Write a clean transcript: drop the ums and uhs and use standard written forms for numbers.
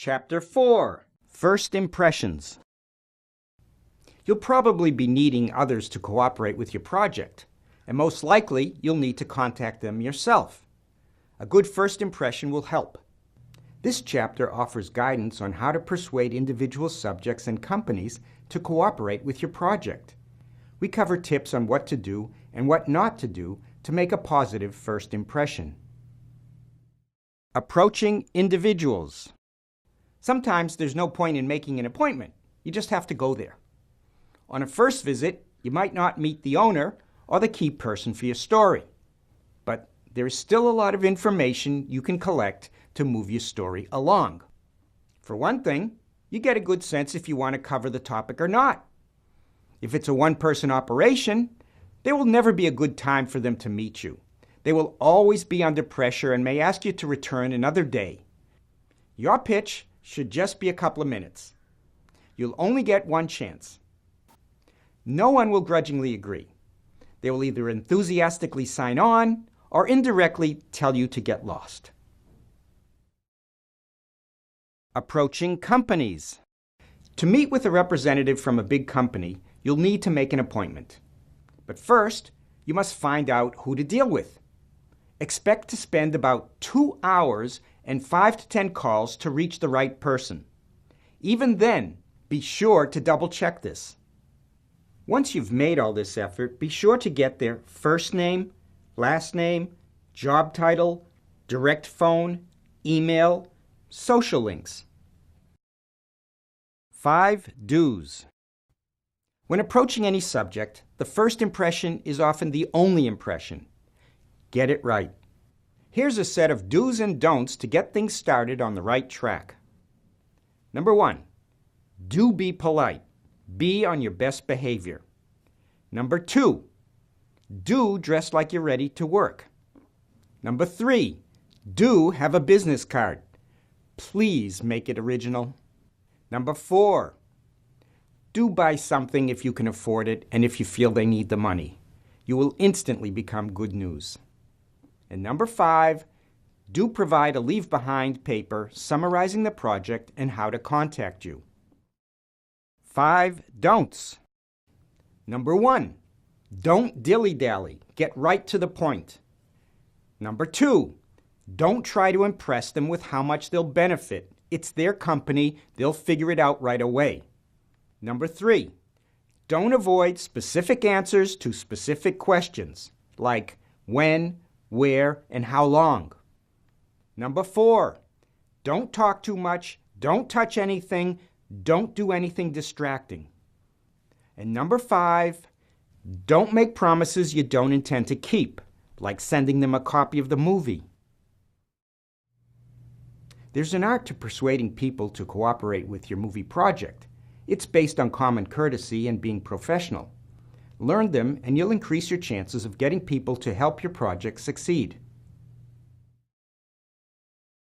Chapter 4, First Impressions. You'll probably be needing others to cooperate with your project, and most likely you'll need to contact them yourself. A good first impression will help. This chapter offers guidance on how to persuade individual subjects and companies to cooperate with your project. We cover tips on what to do and what not to do to make a positive first impression. Approaching individuals. Sometimes there's no point in making an appointment. You just have to go there. On a first visit, you might not meet the owner or the key person for your story. But there is still a lot of information you can collect to move your story along. For one thing, you get a good sense if you want to cover the topic or not. If it's a one-person operation, there will never be a good time for them to meet you. They will always be under pressure and may ask you to return another day. Your pitch should just be a couple of minutes. You'll only get one chance. No one will grudgingly agree. They will either enthusiastically sign on or indirectly tell you to get lost. Approaching companies. To meet with a representative from a big company, you'll need to make an appointment. But first, you must find out who to deal with. Expect to spend about 2 hours and 5 to 10 calls to reach the right person. Even then, be sure to double-check this. Once you've made all this effort, be sure to get their first name, last name, job title, direct phone, email, social links. 5 do's. When approaching any subject, the first impression is often the only impression. Get it right. Here's a set of do's and don'ts to get things started on the right track. Number 1, do be polite. Be on your best behavior. Number 2, do dress like you're ready to work. Number 3, do have a business card. Please make it original. Number 4, do buy something if you can afford it and if you feel they need the money. You will instantly become good news. And number 5, do provide a leave-behind paper summarizing the project and how to contact you. 5 don'ts. Number 1, don't dilly-dally. Get right to the point. Number 2, don't try to impress them with how much they'll benefit. It's their company. They'll figure it out right away. Number 3, don't avoid specific answers to specific questions, like when, where, and how long. Number 4, don't talk too much, don't touch anything, don't do anything distracting. And number 5, don't make promises you don't intend to keep, like sending them a copy of the movie. There's an art to persuading people to cooperate with your movie project. It's based on common courtesy and being professional. Learn them and you'll increase your chances of getting people to help your project succeed.